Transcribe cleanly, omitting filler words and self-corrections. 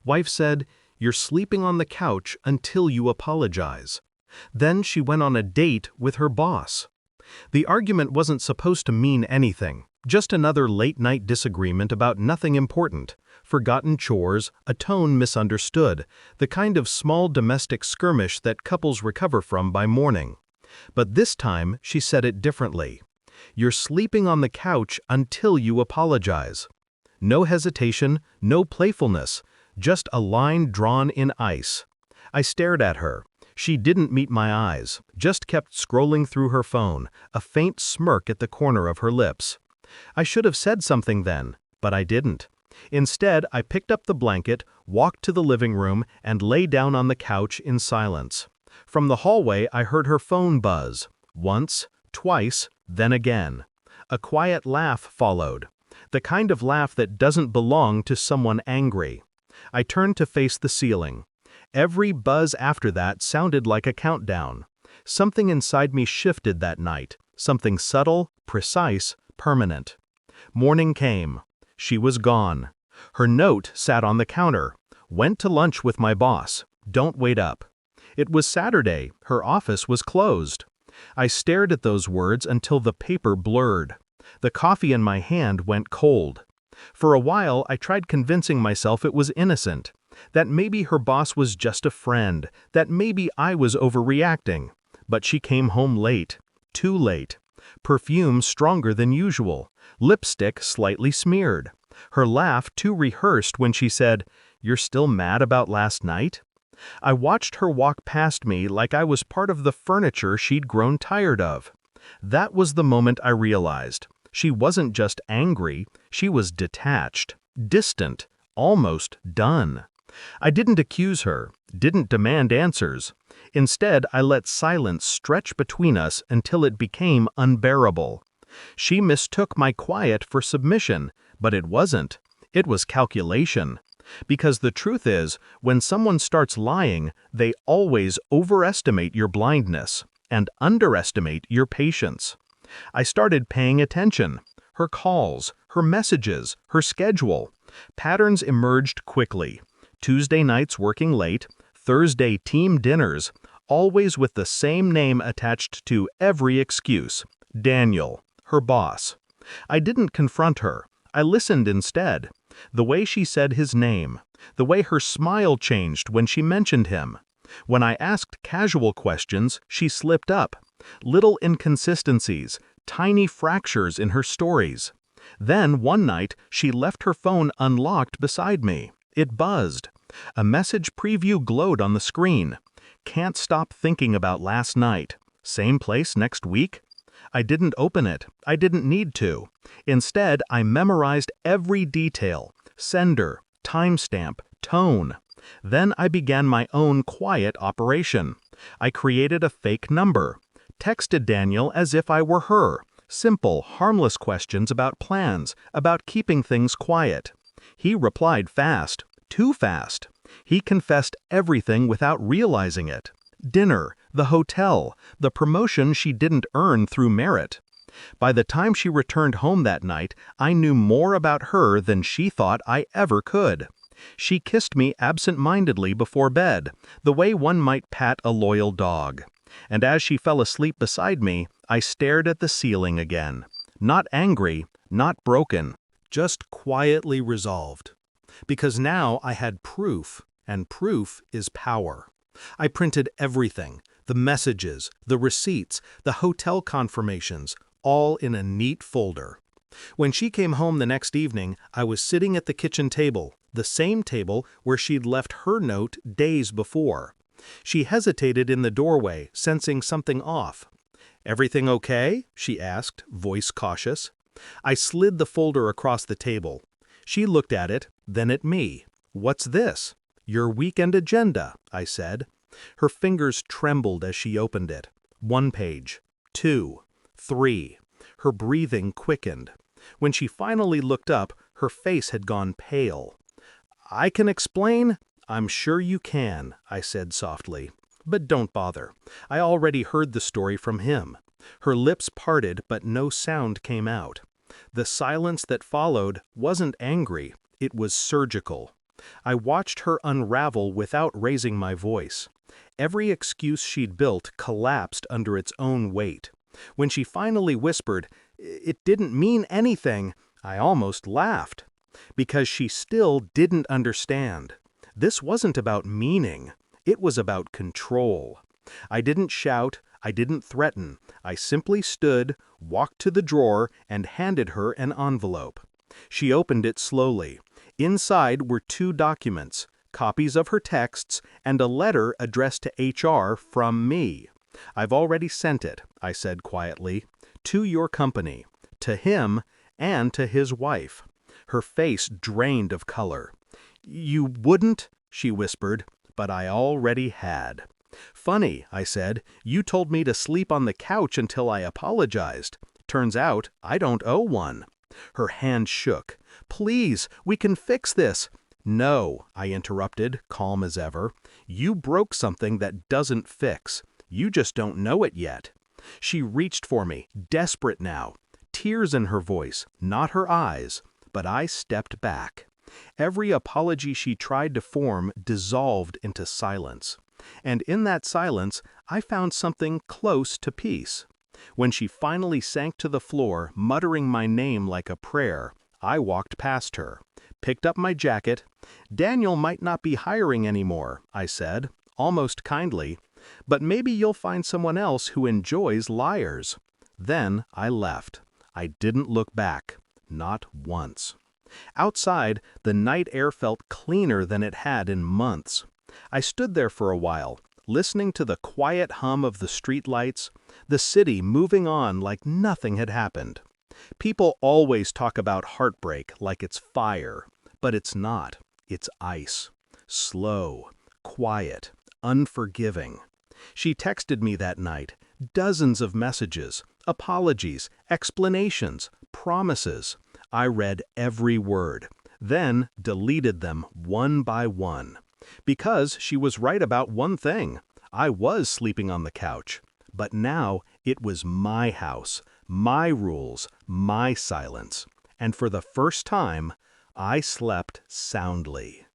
Wife said, "You're sleeping on the couch until you apologize." Then she went on a date with her boss. The argument wasn't supposed to mean anything, just another late-night disagreement about nothing important, forgotten chores, a tone misunderstood, the kind of small domestic skirmish that couples recover from by morning. But this time she said it differently. "You're sleeping on the couch until you apologize." No hesitation, no playfulness, just a line drawn in ice. I stared at her. She didn't meet my eyes, just kept scrolling through her phone, a faint smirk at the corner of her lips. I should have said something then, but I didn't. Instead, I picked up the blanket, walked to the living room, and lay down on the couch in silence. From the hallway, I heard her phone buzz. Once, twice, then again. A quiet laugh followed. The kind of laugh that doesn't belong to someone angry. I turned to face the ceiling. Every buzz after that sounded like a countdown. Something inside me shifted that night, something subtle, precise, permanent. Morning came. She was gone. Her note sat on the counter. "Went to lunch with my boss. Don't wait up." It was Saturday. Her office was closed. I stared at those words until the paper blurred. The coffee in my hand went cold. For a while, I tried convincing myself it was innocent, that maybe her boss was just a friend, that maybe I was overreacting. But she came home late. Too late. Perfume stronger than usual. Lipstick slightly smeared. Her laugh too rehearsed when she said, "You're still mad about last night?" I watched her walk past me like I was part of the furniture she'd grown tired of. That was the moment I realized. She wasn't just angry, she was detached, distant, almost done. I didn't accuse her, didn't demand answers. Instead, I let silence stretch between us until it became unbearable. She mistook my quiet for submission, but it wasn't. It was calculation. Because the truth is, when someone starts lying, they always overestimate your blindness and underestimate your patience. I started paying attention. Her calls, her messages, her schedule. Patterns emerged quickly. Tuesday nights working late, Thursday team dinners, always with the same name attached to every excuse. Daniel, her boss. I didn't confront her. I listened instead. The way she said his name, the way her smile changed when she mentioned him. When I asked casual questions, she slipped up. Little inconsistencies, tiny fractures in her stories. Then, one night, she left her phone unlocked beside me. It buzzed. A message preview glowed on the screen. "Can't stop thinking about last night. Same place next week?" I didn't open it. I didn't need to. Instead, I memorized every detail. Sender, timestamp, tone. Then I began my own quiet operation. I created a fake number. Texted Daniel as if I were her. Simple, harmless questions about plans, about keeping things quiet. He replied fast. Too fast. He confessed everything without realizing it. Dinner, the hotel, the promotion she didn't earn through merit. By the time she returned home that night, I knew more about her than she thought I ever could. She kissed me absent-mindedly before bed, the way one might pat a loyal dog. And as she fell asleep beside me, I stared at the ceiling again. Not angry, not broken, just quietly resolved. Because now I had proof, and proof is power. I printed everything, the messages, the receipts, the hotel confirmations, all in a neat folder. When she came home the next evening, I was sitting at the kitchen table, the same table where she'd left her note days before. She hesitated in the doorway, sensing something off. "Everything okay?" she asked, voice cautious. I slid the folder across the table. She looked at it, then at me. "What's this?" "Your weekend agenda," I said. Her fingers trembled as she opened it. 1 page, 2, 3. Her breathing quickened. When she finally looked up, her face had gone pale. "I can explain?" "I'm sure you can," I said softly. "But don't bother. I already heard the story from him." Her lips parted, but no sound came out. The silence that followed wasn't angry. It was surgical. I watched her unravel without raising my voice. Every excuse she'd built collapsed under its own weight. When she finally whispered, "It didn't mean anything," I almost laughed. Because she still didn't understand. This wasn't about meaning. It was about control. I didn't shout, I didn't threaten. I simply stood, walked to the drawer, and handed her an envelope. She opened it slowly. Inside were 2 documents, copies of her texts, and a letter addressed to HR from me. "I've already sent it," I said quietly, "to your company, to him, and to his wife." Her face drained of color. "You wouldn't?" she whispered, but I already had. "Funny," I said, "you told me to sleep on the couch until I apologized. Turns out I don't owe one." Her hand shook. "Please, we can fix this." "No," I interrupted, calm as ever. "You broke something that doesn't fix. You just don't know it yet." She reached for me, desperate now. Tears in her voice, not her eyes. But I stepped back. Every apology she tried to form dissolved into silence. And in that silence, I found something close to peace. When she finally sank to the floor, muttering my name like a prayer, I walked past her, picked up my jacket. "Daniel might not be hiring anymore," I said, almost kindly, "but maybe you'll find someone else who enjoys liars." Then I left. I didn't look back. Not once. Outside, the night air felt cleaner than it had in months. I stood there for a while, listening to the quiet hum of the streetlights, the city moving on like nothing had happened. People always talk about heartbreak like it's fire, but it's not. It's ice. Slow, quiet, unforgiving. She texted me that night, dozens of messages, apologies, explanations, promises. I read every word, then deleted them one by one. Because she was right about one thing. I was sleeping on the couch. But now it was my house, my rules, my silence. And for the first time, I slept soundly.